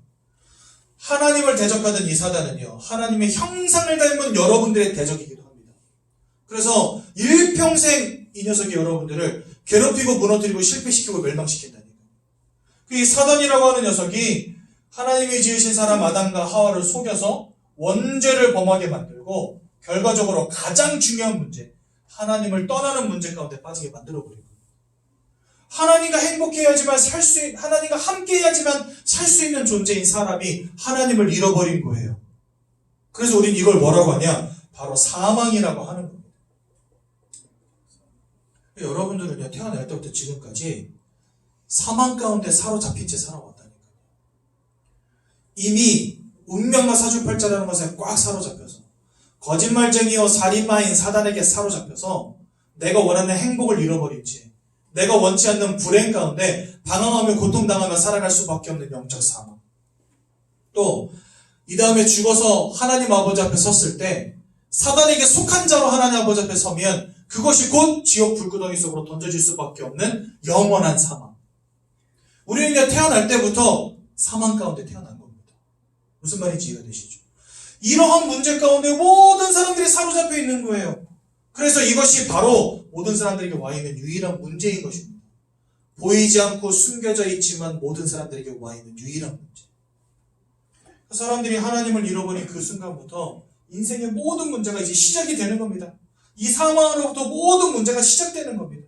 하나님을 대적하던 이 사단은요, 하나님의 형상을 닮은 여러분들의 대적이기도 합니다. 그래서 일평생 이 녀석이 여러분들을 괴롭히고 무너뜨리고 실패시키고 멸망시킨다니까요. 이 사단이라고 하는 녀석이 하나님이 지으신 사람 아담과 하와를 속여서 원죄를 범하게 만들고 결과적으로 가장 중요한 문제, 하나님을 떠나는 문제 가운데 빠지게 만들어버린 거예요. 하나님과 행복해야지만 하나님과 함께해야지만 살 수 있는 존재인 사람이 하나님을 잃어버린 거예요. 그래서 우린 이걸 뭐라고 하냐? 바로 사망이라고 하는 겁니다. 여러분들은요, 태어날 때부터 지금까지 사망 가운데 사로잡힌 채 살아왔다니까요. 이미 운명과 사주팔자라는 것에 꽉 사로잡혀서 거짓말쟁이요 살인마인 사단에게 사로잡혀서 내가 원하는 행복을 잃어버린 채 내가 원치 않는 불행 가운데 방황하며 고통당하며 살아갈 수밖에 없는 영적 사망. 또 이 다음에 죽어서 하나님 아버지 앞에 섰을 때 사단에게 속한 자로 하나님 아버지 앞에 서면 그것이 곧 지옥 불구덩이 속으로 던져질 수밖에 없는 영원한 사망. 우리는 이제 태어날 때부터 사망 가운데 태어난 겁니다. 무슨 말인지 이해가 되시죠? 이러한 문제 가운데 모든 사람들이 사로잡혀 있는 거예요. 그래서 이것이 바로 모든 사람들에게 와 있는 유일한 문제인 것입니다. 보이지 않고 숨겨져 있지만 모든 사람들에게 와 있는 유일한 문제. 사람들이 하나님을 잃어버린 그 순간부터 인생의 모든 문제가 이제 시작이 되는 겁니다. 이 사망으로부터 모든 문제가 시작되는 겁니다.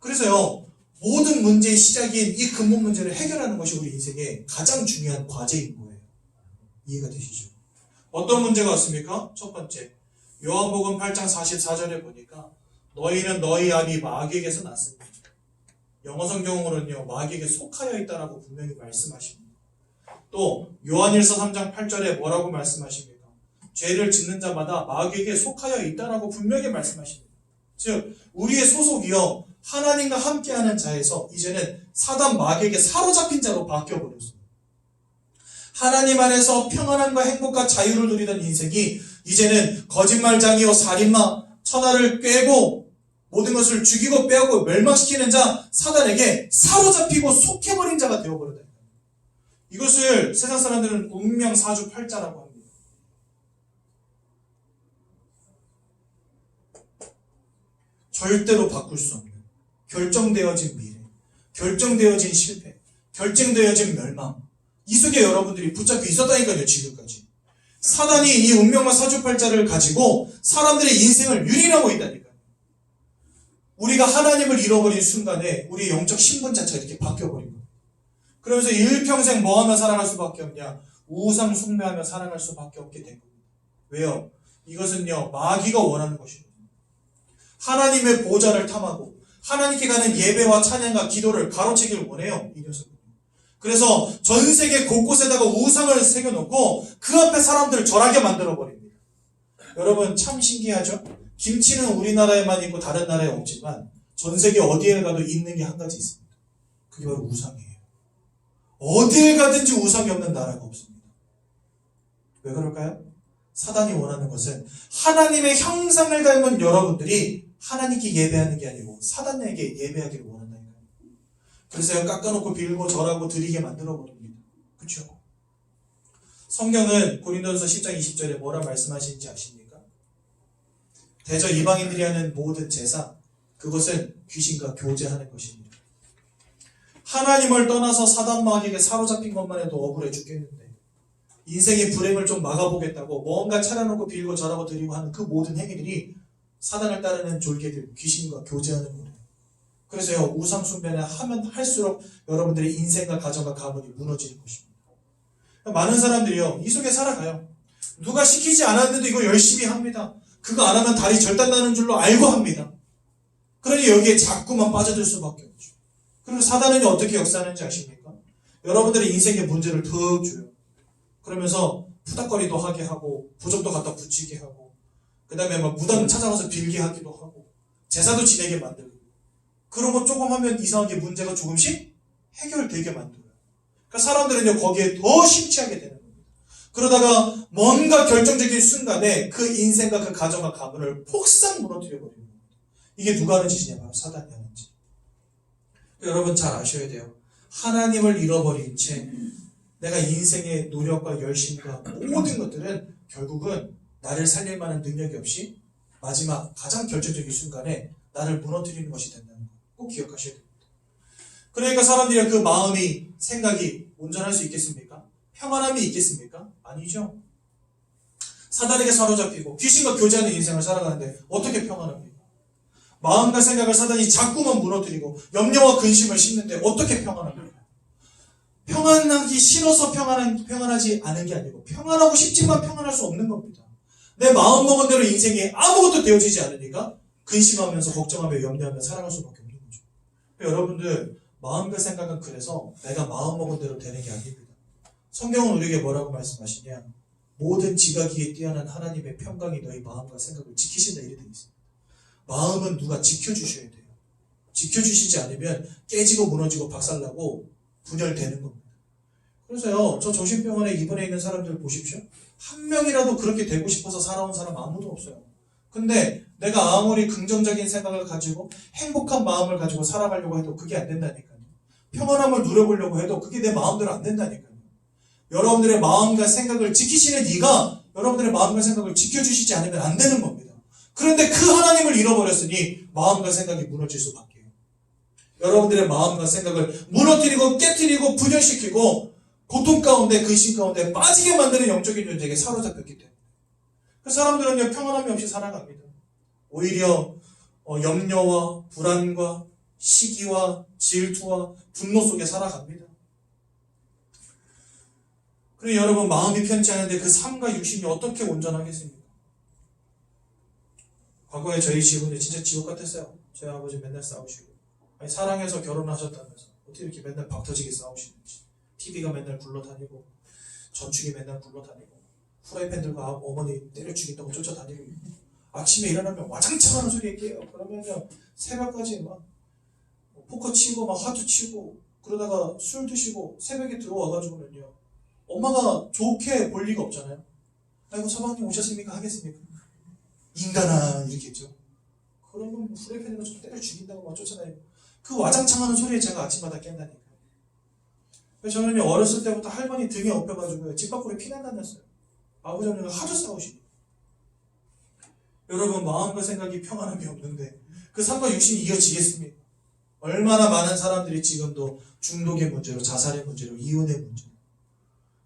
그래서요, 모든 문제의 시작인 이 근본 문제를 해결하는 것이 우리 인생의 가장 중요한 과제인 거예요. 이해가 되시죠? 어떤 문제가 왔습니까? 첫 번째, 요한복음 8장 44절에 보니까 너희는 너희 아비 마귀에게서 났습니다. 영어 성경으로는요, 마귀에게 속하여 있다라고 분명히 말씀하십니다. 또 요한일서 3장 8절에 뭐라고 말씀하십니까? 죄를 짓는 자마다 마귀에게 속하여 있다라고 분명히 말씀하십니다. 즉 우리의 소속이요, 하나님과 함께하는 자에서 이제는 사단 마귀에게 사로잡힌 자로 바뀌어버렸습니다. 하나님 안에서 평안함과 행복과 자유를 누리던 인생이 이제는 거짓말장이요 살인마, 천하를 꿰고 모든 것을 죽이고 빼앗고 멸망시키는 자 사단에게 사로잡히고 속해버린 자가 되어버렸다. 이것을 세상 사람들은 운명 사주팔자라고 합니다. 절대로 바꿀 수 없는 결정되어진 미래, 결정되어진 실패, 결정되어진 멸망, 이 속에 여러분들이 붙잡혀 있었다니까요. 지금까지 사단이 이 운명과 사주팔자를 가지고 사람들의 인생을 유린하고 있다니까요. 우리가 하나님을 잃어버린 순간에 우리의 영적 신분 자체가 이렇게 바뀌어버린 거예요. 그러면서 일평생 뭐하며 살아갈 수밖에 없냐? 우상 숭배하며 살아갈 수밖에 없게 된 겁니다. 왜요? 이것은요, 마귀가 원하는 것이거든요. 하나님의 보좌를 탐하고 하나님께 가는 예배와 찬양과 기도를 가로채길 원해요. 이 녀석은. 그래서 전 세계 곳곳에다가 우상을 새겨놓고 그 앞에 사람들을 절하게 만들어버립니다. 여러분 참 신기하죠? 김치는 우리나라에만 있고 다른 나라에 없지만 전 세계 어디에 가도 있는 게 한 가지 있습니다. 그게 바로 우상이에요. 어디에 가든지 우상이 없는 나라가 없습니다. 왜 그럴까요? 사단이 원하는 것은 하나님의 형상을 닮은 여러분들이 하나님께 예배하는 게 아니고 사단에게 예배하기를 원한다니까요. 그래서 깎아놓고 빌고 절하고 드리게 만들어버립니다. 그렇죠? 성경은 고린도전서 10장 20절에 뭐라 말씀하시는지 아십니까? 대저 이방인들이 하는 모든 제사, 그것은 귀신과 교제하는 것입니다. 하나님을 떠나서 사단 마귀에게 사로잡힌 것만 해도 억울해 죽겠는데 인생의 불행을 좀 막아보겠다고 뭔가 차려놓고 빌고 절하고 드리고 하는 그 모든 행위들이 사단을 따르는 졸개들, 귀신과 교제하는 거예요. 그래서요, 우상 숭배를 하면 할수록 여러분들의 인생과 가정과 가문이 무너지는 것입니다. 많은 사람들이요, 이 속에 살아가요. 누가 시키지 않았는데도 이거 열심히 합니다. 그거 안 하면 다리 절단 나는 줄로 알고 합니다. 그러니 여기에 자꾸만 빠져들 수밖에 없죠. 그리고 사단은 어떻게 역사하는지 아십니까? 여러분들의 인생의 문제를 더 줘요. 그러면서 푸닥거리도 하게 하고 부적도 갖다 붙이게 하고 그 다음에 막 무당 찾아가서 빌게 하기도 하고 제사도 지내게 만들고 그런 거 조금 하면 이상하게 문제가 조금씩 해결되게 만들어요. 그러니까 사람들은요 거기에 더 심취하게 되는 겁니다. 그러다가 뭔가 결정적인 순간에 그 인생과 그 가정과 가문을 폭삭 무너뜨려 버리는 겁니다. 이게 누가 하는 짓이냐? 바로 사단이 하는 짓. 여러분 잘 아셔야 돼요. 하나님을 잃어버린 채 내가 인생의 노력과 열심과 모든 것들은 결국은 나를 살릴 만한 능력이 없이 마지막 가장 결정적인 순간에 나를 무너뜨리는 것이 된다는 거 꼭 기억하셔야 됩니다. 그러니까 사람들이 그 마음이 생각이 온전할 수 있겠습니까? 평안함이 있겠습니까? 아니죠. 사단에게 사로잡히고 귀신과 교제하는 인생을 살아가는데 어떻게 평안합니까? 마음과 생각을 사단이 자꾸만 무너뜨리고 염려와 근심을 심는데 어떻게 평안합니까? 평안하기 싫어서 평안하지 않은 게 아니고 평안하고 싶지만 평안할 수 없는 겁니다. 내 마음먹은 대로 인생에 아무것도 되어지지 않으니까 근심하면서 걱정하며 염려하며 살아갈 수밖에 없는 거죠. 여러분들 마음과 생각은 그래서 내가 마음먹은 대로 되는 게 아닙니다. 성경은 우리에게 뭐라고 말씀하시냐? 모든 지각기에 뛰어난 하나님의 평강이 너희 마음과 생각을 지키신다 이렇게 되어 있습니다. 마음은 누가 지켜주셔야 돼요. 지켜주시지 않으면 깨지고 무너지고 박살나고 분열되는 겁니다. 그래서요, 저 정신병원에 입원해 있는 사람들 보십시오. 한 명이라도 그렇게 되고 싶어서 살아온 사람 아무도 없어요. 근데 내가 아무리 긍정적인 생각을 가지고 행복한 마음을 가지고 살아가려고 해도 그게 안 된다니까요. 평안함을 누려보려고 해도 그게 내 마음대로 안 된다니까요. 여러분들의 마음과 생각을 지키시는 이가 여러분들의 마음과 생각을 지켜주시지 않으면 안 되는 겁니다. 그런데 그 하나님을 잃어버렸으니 마음과 생각이 무너질 수밖에. 여러분들의 마음과 생각을 무너뜨리고 깨뜨리고 분열시키고 고통 가운데 근심 가운데 빠지게 만드는 영적인 존재에게 사로잡혔기 때문에 그 사람들은요 평안함이 없이 살아갑니다. 오히려 염려와 불안과 시기와 질투와 분노 속에 살아갑니다. 그리고 여러분 마음이 편치 않은데 그 삶과 육신이 어떻게 온전하겠습니까? 과거에 저희 집은 진짜 지옥 같았어요. 저희 아버지 맨날 싸우시고 아니, 사랑해서 결혼하셨다면서 어떻게 이렇게 맨날 박터지게 싸우시는지 TV가 맨날 굴러다니고 전축이 맨날 굴러다니고 후라이팬 들고 어머니 때려 죽인다고 쫓아다니고 아침에 일어나면 와장창 하는 소리 얘기해요. 그러면요 새벽까지 막 포커 치고 막 하트 치고 그러다가 술 드시고 새벽에 들어와가지고는요 엄마가 좋게 볼 리가 없잖아요. 아이고 서방님 오셨습니까? 하겠습니까? 인간아 이렇게 했죠. 그러면 후레팬으로 좀 때려 죽인다고 막 쫓아다니고 그 와장창하는 소리에 제가 아침마다 깬다니까요. 그래서 저는 어렸을 때부터 할머니 등에 업혀가지고 집 밖으로 피난 다녔어요. 아버지 어머니가 하도 싸우시고. 여러분 마음과 생각이 평안함이 없는데 그 삶과 육신이 이어지겠습니까? 얼마나 많은 사람들이 지금도 중독의 문제로, 자살의 문제로, 이혼의 문제로.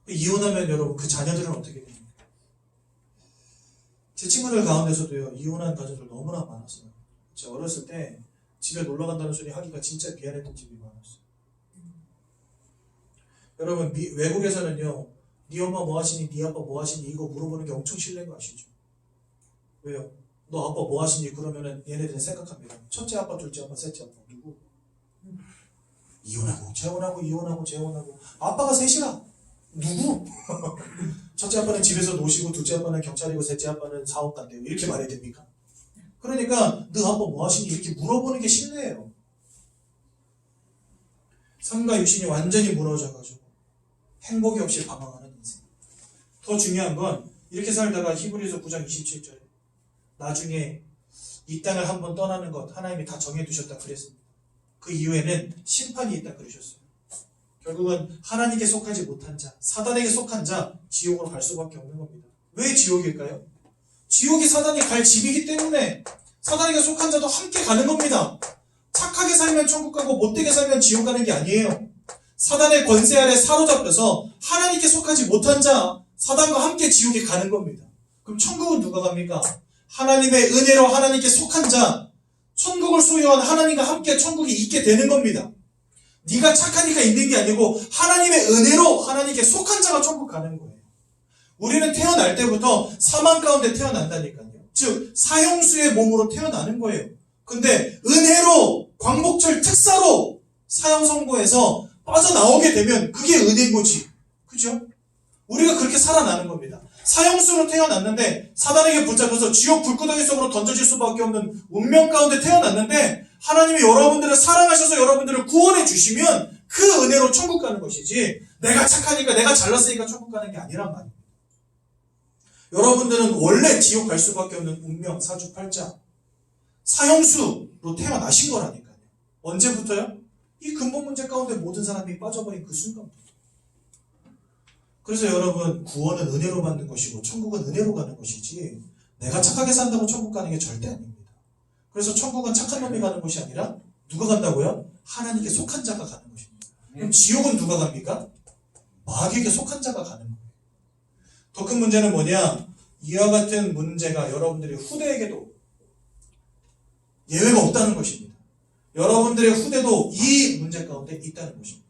이혼하면 여러분 그 자녀들은 어떻게 됩니까? 제 친구들 가운데서도요 이혼한 가족들 너무나 많았어요. 제가 어렸을 때 집에 놀러 간다는 소리 하기가 진짜 미안했던 집이 많았어요. 여러분 외국에서는요 네 엄마 뭐 하시니, 네 아빠 뭐 하시니 이거 물어보는 게 엄청 실례인 거 아시죠? 왜요? 너 아빠 뭐 하시니? 그러면은 얘네들은 생각합니다. 첫째 아빠, 둘째 아빠, 셋째 아빠 누구? 이혼하고 재혼하고 아빠가 셋이라 누구? 첫째 아빠는 집에서 노시고 둘째 아빠는 경찰이고 셋째 아빠는 사업가인데요. 이렇게 말해야 됩니까? 그러니까 너 아빠 뭐 하시니? 이렇게 물어보는 게 실례예요. 삶과 육신이 완전히 무너져가지고 행복이 없이 방황하는 인생. 더 중요한 건 이렇게 살다가 히브리서 9장 27절에 나중에 이 땅을 한번 떠나는 것 하나님이 다 정해두셨다 그랬습니다. 그 이후에는 심판이 있다 그러셨어요. 결국은 하나님께 속하지 못한 자, 사단에게 속한 자, 지옥으로 갈 수밖에 없는 겁니다. 왜 지옥일까요? 지옥이 사단이 갈 집이기 때문에 사단에게 속한 자도 함께 가는 겁니다. 착하게 살면 천국 가고 못되게 살면 지옥 가는 게 아니에요. 사단의 권세 아래 사로잡혀서 하나님께 속하지 못한 자, 사단과 함께 지옥에 가는 겁니다. 그럼 천국은 누가 갑니까? 하나님의 은혜로 하나님께 속한 자, 천국을 소유한 하나님과 함께 천국에 있게 되는 겁니다. 네가 착하니까 있는 게 아니고 하나님의 은혜로 하나님께 속한 자가 천국 가는 거예요. 우리는 태어날 때부터 사망 가운데 태어난다니까요. 즉 사형수의 몸으로 태어나는 거예요. 근데 은혜로 광복절 특사로 사형 선고에서 빠져나오게 되면 그게 은혜인 거지. 그죠? 우리가 그렇게 살아나는 겁니다. 사형수로 태어났는데 사단에게 붙잡혀서 지옥 불구덩이 속으로 던져질 수밖에 없는 운명 가운데 태어났는데 하나님이 여러분들을 사랑하셔서 여러분들을 구원해 주시면 그 은혜로 천국 가는 것이지 내가 착하니까 내가 잘났으니까 천국 가는 게 아니란 말입니다. 여러분들은 원래 지옥 갈 수밖에 없는 운명, 사주팔자, 사형수로 태어나신 거라니까요. 언제부터요? 이 근본 문제 가운데 모든 사람이 빠져버린 그 순간부터. 그래서 여러분 구원은 은혜로 받는 것이고 천국은 은혜로 가는 것이지 내가 착하게 산다고 천국 가는 게 절대 아닙니다. 그래서 천국은 착한 놈이 가는 것이 아니라 누가 간다고요? 하나님께 속한 자가 가는 것입니다. 그럼 지옥은 누가 갑니까? 마귀에게 속한 자가 가는 거예요. 더 큰 문제는 뭐냐? 이와 같은 문제가 여러분들의 후대에게도 예외가 없다는 것입니다. 여러분들의 후대도 이 문제 가운데 있다는 것입니다.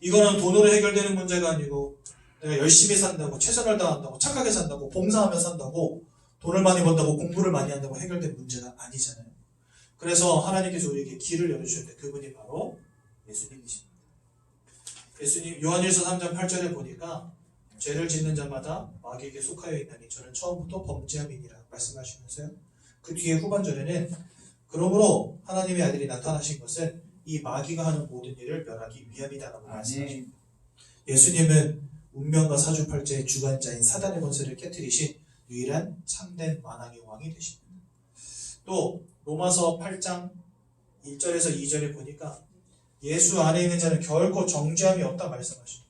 이거는 돈으로 해결되는 문제가 아니고 내가 열심히 산다고, 최선을 다한다고, 착하게 산다고, 봉사하며 산다고, 돈을 많이 번다고, 공부를 많이 한다고 해결된 문제가 아니잖아요. 그래서 하나님께서 우리에게 길을 열어주셨는데 그분이 바로 예수님이십니다. 예수님, 요한일서 3장 8절에 보니까 죄를 짓는 자마다 마귀에게 속하여 있나니 저는 처음부터 범죄함이니라 말씀하시면서요. 그 뒤에 후반절에는 그러므로 하나님의 아들이 나타나신 것은 이 마귀가 하는 모든 일을 멸하기 위함이다라고 말씀하십니다. 예수님은 운명과 사주팔자의 주관자인 사단의 권세를 깨뜨리신 유일한 참된 만왕의 왕이 되십니다. 또 로마서 8장 1절에서 2절에 보니까 예수 안에 있는 자는 결코 정죄함이 없다 말씀하십니다.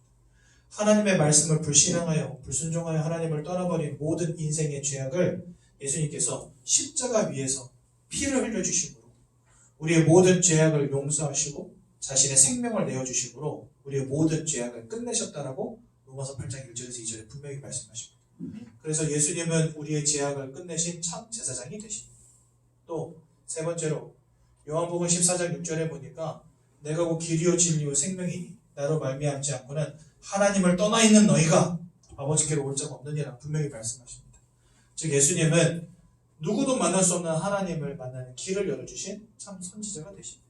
하나님의 말씀을 불신앙하여 불순종하여 하나님을 떠나버린 모든 인생의 죄악을 예수님께서 십자가 위에서 피를 흘려주심으로 우리의 모든 죄악을 용서하시고 자신의 생명을 내어주심으로 우리의 모든 죄악을 끝내셨다라고 로마서 8장 1절에서 2절에 분명히 말씀하십니다. 그래서 예수님은 우리의 죄악을 끝내신 참 제사장이 되십니다. 또 세 번째로 요한복음 14장 6절에 보니까 내가 곧 길이요 진리요 생명이니 나로 말미암지 않고는 하나님을 떠나 있는 너희가 아버지께로 올 자가 없느니라 분명히 말씀하십니다. 즉 예수님은 누구도 만날 수 없는 하나님을 만나는 길을 열어주신 참 선지자가 되십니다.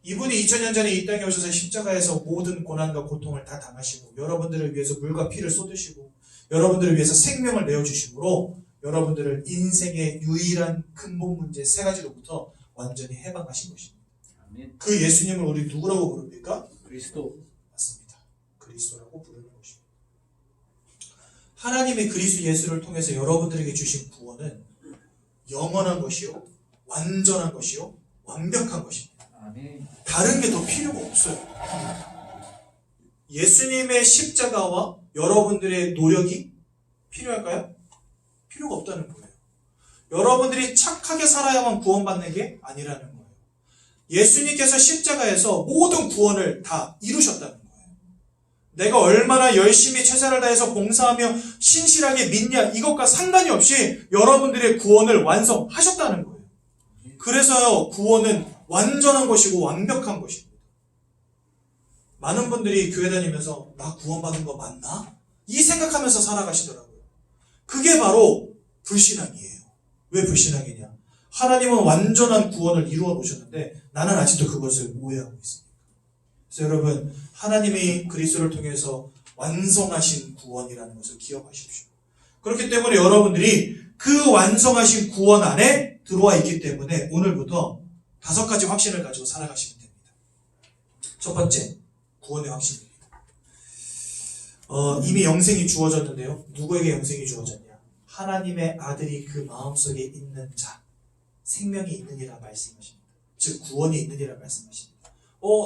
이분이 2000년 전에 이 땅에 오셔서 십자가에서 모든 고난과 고통을 다 당하시고 여러분들을 위해서 물과 피를 쏟으시고 여러분들을 위해서 생명을 내어주심으로 여러분들을 인생의 유일한 근본 문제 세 가지로부터 완전히 해방하신 것입니다. 그 예수님을 우리 누구라고 부릅니까? 그리스도. 맞습니다. 그리스도라고 부르는 것입니다. 하나님의 그리스도 예수를 통해서 여러분들에게 주신 구원은 영원한 것이요, 완전한 것이요, 완벽한 것입니다. 아멘. 다른 게 더 필요가 없어요. 예수님의 십자가와 여러분들의 노력이 필요할까요? 필요가 없다는 거예요. 여러분들이 착하게 살아야만 구원받는 게 아니라는 거예요. 예수님께서 십자가에서 모든 구원을 다 이루셨다는 거예요. 내가 얼마나 열심히 최선을 다해서 봉사하며 신실하게 믿냐 이것과 상관이 없이 여러분들의 구원을 완성하셨다는 거예요. 그래서요, 구원은 완전한 것이고 완벽한 것입니다. 많은 분들이 교회 다니면서 나 구원받은 거 맞나? 이 생각하면서 살아가시더라고요. 그게 바로 불신앙이에요. 왜 불신앙이냐? 하나님은 완전한 구원을 이루어 놓으셨는데 나는 아직도 그것을 오해하고 있습니다. 그래서 여러분, 하나님이 그리스도를 통해서 완성하신 구원이라는 것을 기억하십시오. 그렇기 때문에 여러분들이 그 완성하신 구원 안에 들어와 있기 때문에 오늘부터 5가지 확신을 가지고 살아가시면 됩니다. 첫 번째, 구원의 확신입니다. 이미 영생이 주어졌는데요. 누구에게 영생이 주어졌냐? 하나님의 아들이 그 마음속에 있는 자, 생명이 있느니라 말씀하십니다. 즉 구원이 있느니라 말씀하십니다.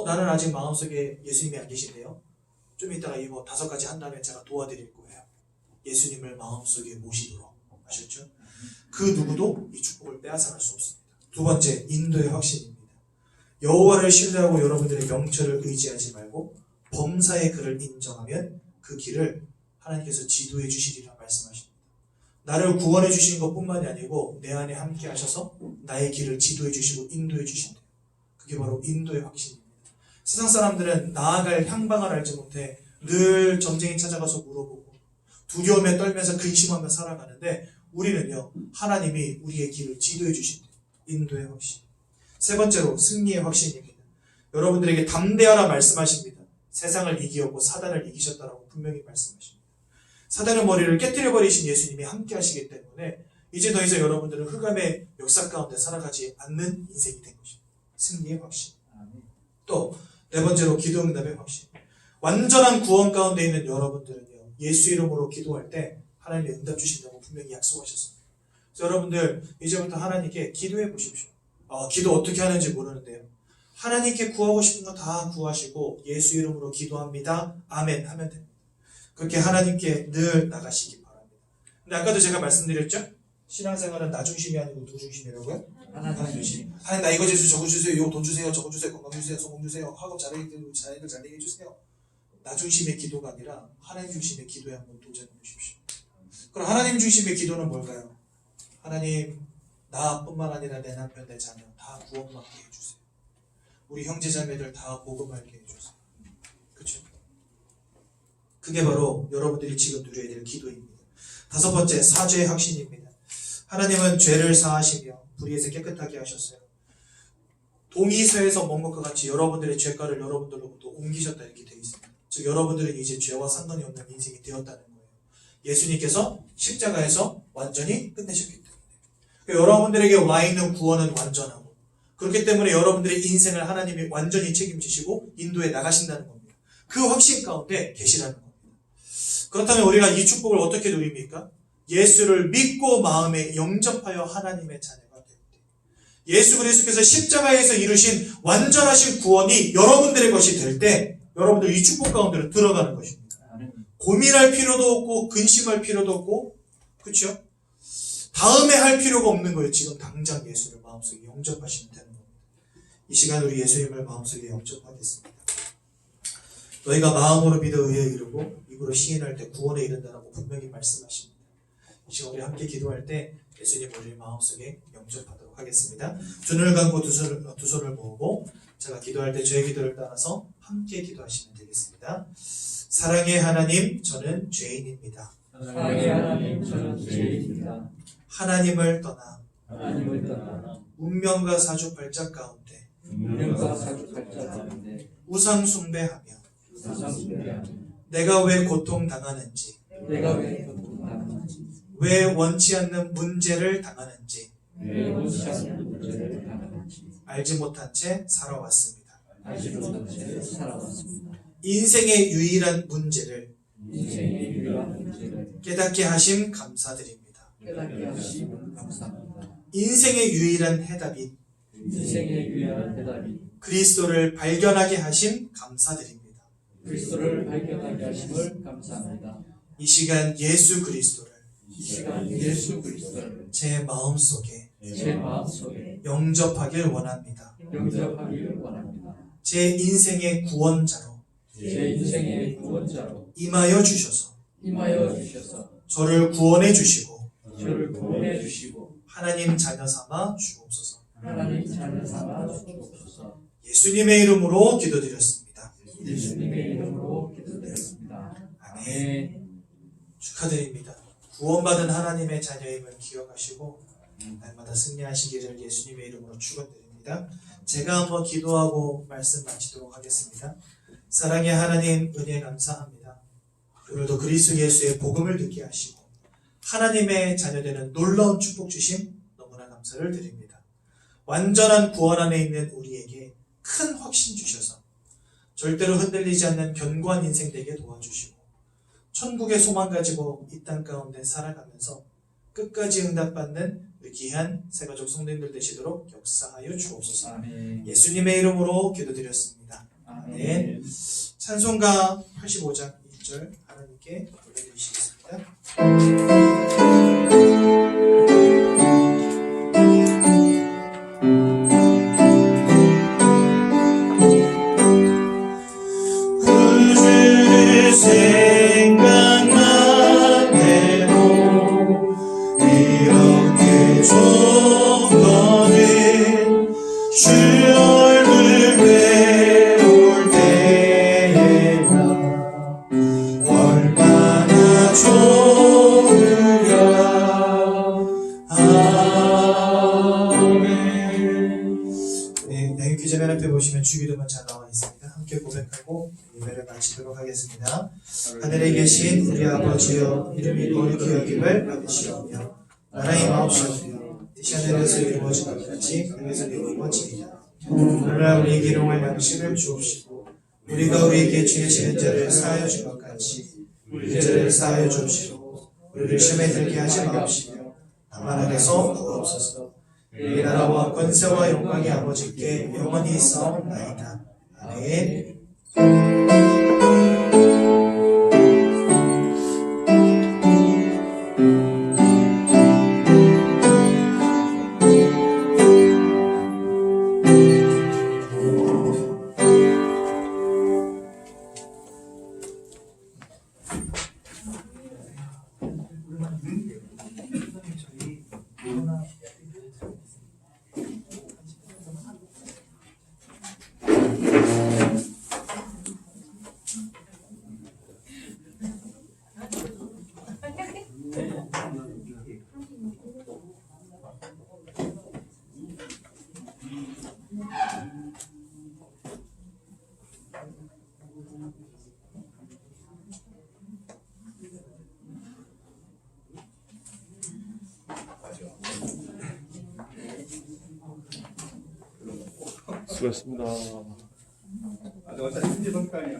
나는 아직 마음속에 예수님이 안 계신데요. 좀 이따가 이거 5가지 한 다음에 제가 도와드릴 거예요. 예수님을 마음속에 모시도록. 아셨죠? 그 누구도 이 축복을 빼앗아갈 수 없습니다. 두 번째, 인도의 확신입니다. 여호와를 신뢰하고 여러분들의 명철을 의지하지 말고 범사의 글을 인정하면 그 길을 하나님께서 지도해 주시리라 말씀하십니다. 나를 구원해 주시는 것뿐만이 아니고 내 안에 함께 하셔서 나의 길을 지도해 주시고 인도해 주신대요. 그게 바로 인도의 확신입니다. 세상 사람들은 나아갈 향방을 알지 못해 늘 점쟁이 찾아가서 물어보고 두려움에 떨면서 근심하며 살아가는데 우리는요, 하나님이 우리의 길을 지도해 주신대요. 인도의 확신. 세 번째로 승리의 확신입니다. 여러분들에게 담대하라 말씀하십니다. 세상을 이기었고 사단을 이기셨다라고 분명히 말씀하십니다. 사단의 머리를 깨뜨려버리신 예수님이 함께 하시기 때문에 이제 더 이상 여러분들은 흑암의 역사 가운데 살아가지 않는 인생이 된 것입니다. 승리의 확신. 또 네 번째로 기도응답의 확신. 완전한 구원 가운데 있는 여러분들은요, 예수 이름으로 기도할 때 하나님이 응답 주신다고 분명히 약속하셨습니다. 그래서 여러분들 이제부터 하나님께 기도해 보십시오. 기도 어떻게 하는지 모르는데요. 하나님께 구하고 싶은 거 다 구하시고 예수 이름으로 기도합니다. 아멘 하면 됩니다. 그렇게 하나님께 늘 나가시기 바랍니다. 근데 아까도 제가 말씀드렸죠? 신앙생활은 나 중심이 아니고 누구 중심이라고요? 하나님 중심. 하나님 나 이거 주세요, 저거 주세요, 이거 돈 주세요, 저거 주세요, 건강 주세요, 성공 주세요, 학업 잘하게 자녀들 잘되게 해주세요. 나 중심의 기도가 아니라 하나님 중심의 기도에 한번 도전해 보십시오. 그럼 하나님 중심의 기도는 뭘까요? 하나님, 나뿐만 아니라 내 남편, 내 자녀 다 구원받게 해주세요. 우리 형제 자매들 다 복음하게 해주세요. 그렇죠? 그게 바로 여러분들이 지금 누려야 될 기도입니다. 5번째, 사죄의 확신입니다. 하나님은 죄를 사하시며 불의에서 깨끗하게 하셨어요. 동이서에서 먹은 것과 같이 여러분들의 죄가를 여러분들로부터 옮기셨다 이렇게 되어 있습니다. 즉 여러분들은 이제 죄와 상관이 없는 인생이 되었다는 거예요. 예수님께서 십자가에서 완전히 끝내셨기 때문에. 그러니까 여러분들에게 와 있는 구원은 완전하고 그렇기 때문에 여러분들의 인생을 하나님이 완전히 책임지시고 인도해 나가신다는 겁니다. 그 확신 가운데 계시라는 겁니다. 그렇다면 우리가 이 축복을 어떻게 누립니까? 예수를 믿고 마음에 영접하여 하나님의 자녀가 될 때, 예수 그리스도께서 십자가에서 이루신 완전하신 구원이 여러분들의 것이 될 때 여러분들 이 축복 가운데로 들어가는 것입니다. 고민할 필요도 없고 근심할 필요도 없고, 그렇죠? 다음에 할 필요가 없는 거예요. 지금 당장 예수를 마음속에 영접하시면 되는 겁니다. 이 시간 우리 예수님을 마음속에 영접하겠습니다. 너희가 마음으로 믿어 의에 이르고 입으로 시인할 때 구원에 이른다라고 분명히 말씀하십니다. 이 시간 우리 함께 기도할 때 예수님 우리 마음속에 영접하도록 하겠습니다. 두 눈을 감고 두 손을 모으고 제가 기도할 때 저의 기도를 따라서 함께 기도하시면 되겠습니다. 사랑의 하나님, 저는 죄인입니다. 사랑의 하나님, 저는 죄인입니다. 하나님을 떠나 운명과 사주팔자 가운데 운명과 사주팔자 가운데 우상 숭배하며 우상숭배하며 내가 왜 고통당하는지, 내가 왜 고통당하는지, 왜 원치 않는 문제를 당하는지 왜 원치 않는 문제를 당하는지 알지 못한 채 살아왔습니다. 알지 못한 채 살아왔습니다. 인생의 유일한 문제를 인생의 유일한 문제를 깨닫게 하심 감사드립니다. 깨닫게 하시면 감사합니다. 인생의 유일한 해답인 인생의 유일한 대답이 그리스도를 발견하게 하심 감사드립니다. 그리스도를 발견하게 하심을 감사합니다. 이 시간 예수 그리스도를 이 시간 예수 그리스도를 제 마음속에 제 마음속에 영접하길 원합니다. 영접하기를 원합니다. 제 인생의 구원자로 제 인생의 구원자로 임하여 주셔서 임하여 주셔서 저를 구원해 주시고 저를 구원해 주시고 하나님 자녀 삼아 주옵소서. 하나님 자녀 삼아 주옵소서. 예수님의 이름으로 기도드렸습니다. 예수님의 이름으로 기도드렸습니다. 아멘. 축하드립니다. 구원받은 하나님의 자녀임을 기억하시고 날마다 승리하시기를 예수님의 이름으로 축원드립니다. 제가 한번 기도하고 말씀 마치도록 하겠습니다. 사랑의 하나님, 은혜 감사합니다. 오늘도 그리스도 예수의 복음을 듣게 하시고 하나님의 자녀되는 놀라운 축복 주심 너무나 감사를 드립니다. 완전한 구원 안에 있는 우리에게 큰 확신 주셔서 절대로 흔들리지 않는 견고한 인생 되게 도와주시고 천국의 소망 가지고 이 땅 가운데 살아가면서 끝까지 응답받는 우리 귀한 새가족 성도님들 되시도록 역사하여 주옵소서. 아멘. 예수님의 이름으로 기도드렸습니다. 아멘. 찬송가 85장 1절 하나님께 올려드리시겠습니다. 구주를 생각만 해도 이렇게 좋거든 주 얼굴 배울 때에야 얼마나 좋으랴. 아멘. 네, 양육기 재면 앞에 보시면 주기도만 잘 나와 있습니다. 함께 고백하고 예배를 마치도록 하겠습니다. 하늘에 계신 우리 아버지여, 이름이 거룩히 여김을 받으시오며 나라의 마옵시오며 뜻이 하늘에서 이루어진 것 같이 땅에서 이루어지리라. 오늘날 우리에게 일용할 양식을 주옵시고 우리가 우리에게 죄 지은 자를 사하여 준 것 같이 우리 죄를 사하여 주옵시고 우리를 시험에 들게 하지 마옵시며 다만 악에서 구하옵소서. 이 나라와 권세와 영광이 아버지께 영원히 있사옵나이다. 아멘. 수고했습니다. 어차피 문제 볼거 아니야.